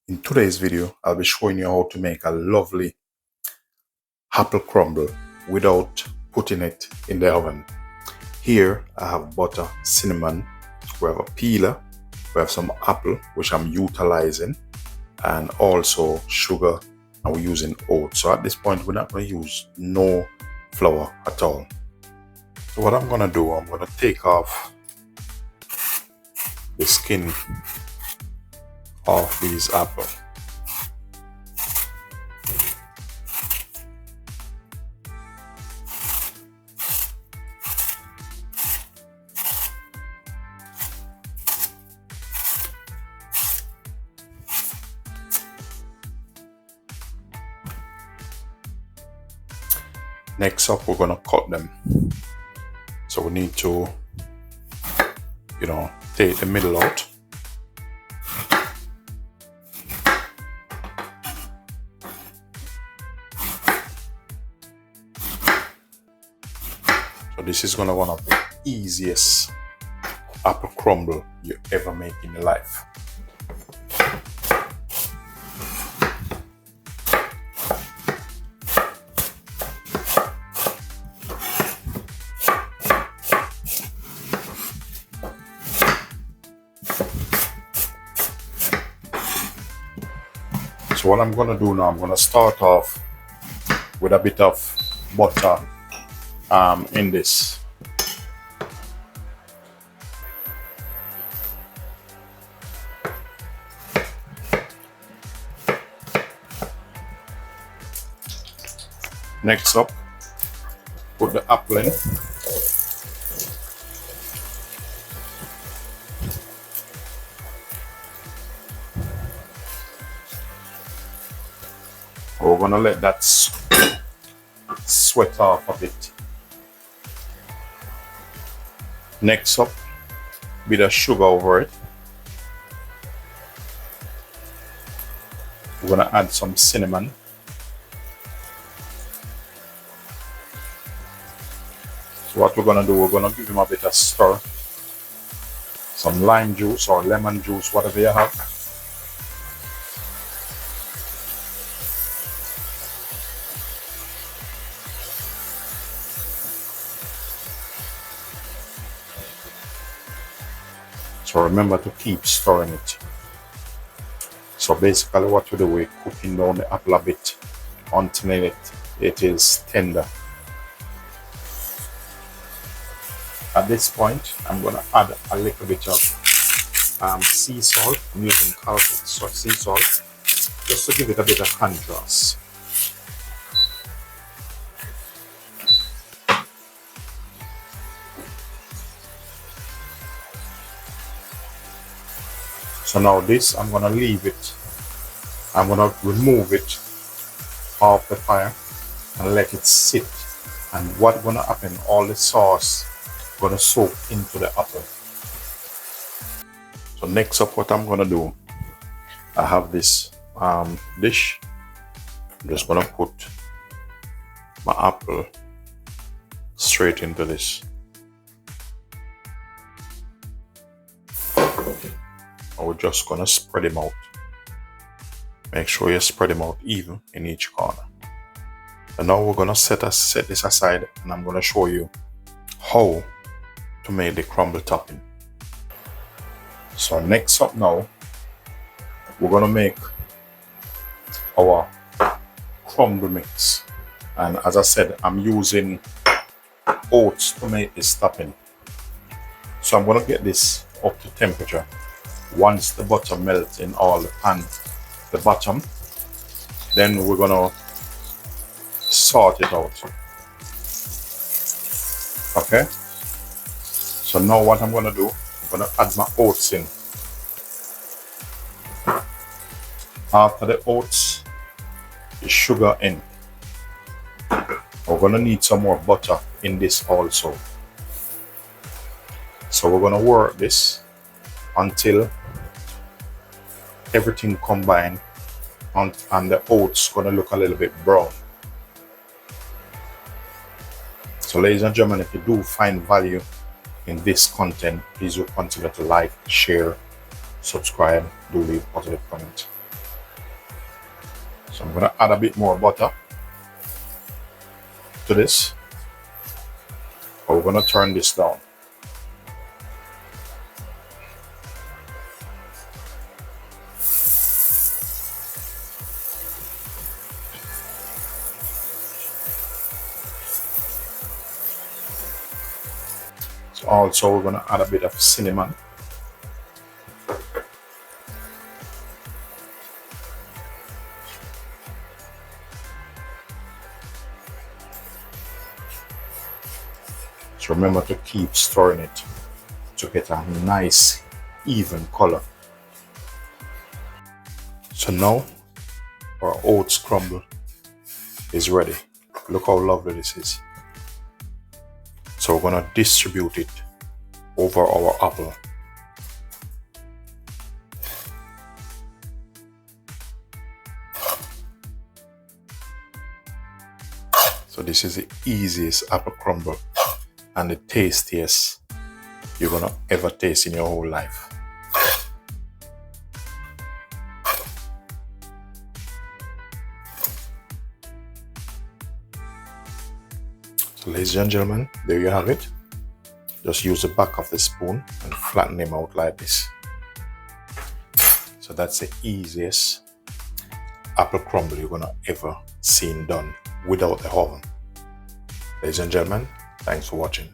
In today's video, I'll be showing you how to make a lovely apple crumble without putting it in the oven. Here I have butter, cinnamon, we have a peeler, we have some apple which I'm utilizing, and also sugar, and we're using oats. So at this point we're not going to use no flour at all. So what I'm going to do, I'm going to take off the skin of these apples. Next up, we're going to cut them. So we need to, take the middle out. So this is going to be one of the easiest apple crumble you ever make in your life. So what I'm going to do now, I'm going to start off with a bit of butter in this. Next up, put the apple in. We're going to let that sweat off a bit. Next up, bit of sugar over it. We're going to add some cinnamon. So what we're going to do, we're going to give him a bit of stir. Some lime juice or lemon juice, whatever you have. So remember to keep stirring it. So basically what we do, we're cooking down the apple a bit until it is tender. At this point, I'm going to add a little bit of sea salt. I'm using carbonate sea salt just to give it a bit of contrast. So now this, I'm going to leave it. I'm going to remove it off the fire and let it sit. And what's going to happen, all the sauce is going to soak into the apple. So next up, what I'm going to do, I have this dish. I'm just going to put my apple straight into this. We're just going to spread them out. Make sure you spread them out even in each corner. And now we're going to set this aside, and I'm going to show you how to make the crumble topping. So next up now, we're going to make our crumble mix. And as I said, I'm using oats to make this topping. So I'm going to get this up to temperature. Once the butter melts in all the pan, the bottom, then we're gonna sort it out. Okay, so now what I'm gonna do, I'm gonna add my oats in. After the oats, the sugar in. We're gonna need some more butter in this also. So we're gonna work this until everything combined and the oats gonna look a little bit brown. So ladies and gentlemen, if you do find value in this content, please do consider to like, share, subscribe, do leave positive comments. I'm gonna add a bit more butter to this, but we're gonna turn this down. So also we're gonna add a bit of cinnamon. So remember to keep stirring it to get a nice even color. So now our oats crumble is ready. Look how lovely this is. So we're gonna distribute it over our apple. So this is the easiest apple crumble and the tastiest you're gonna ever taste in your whole life. So ladies and gentlemen, there you have it. Just use the back of the spoon and flatten them out like this. So that's the easiest apple crumble you're gonna ever see done without the oven. Ladies and gentlemen, thanks for watching.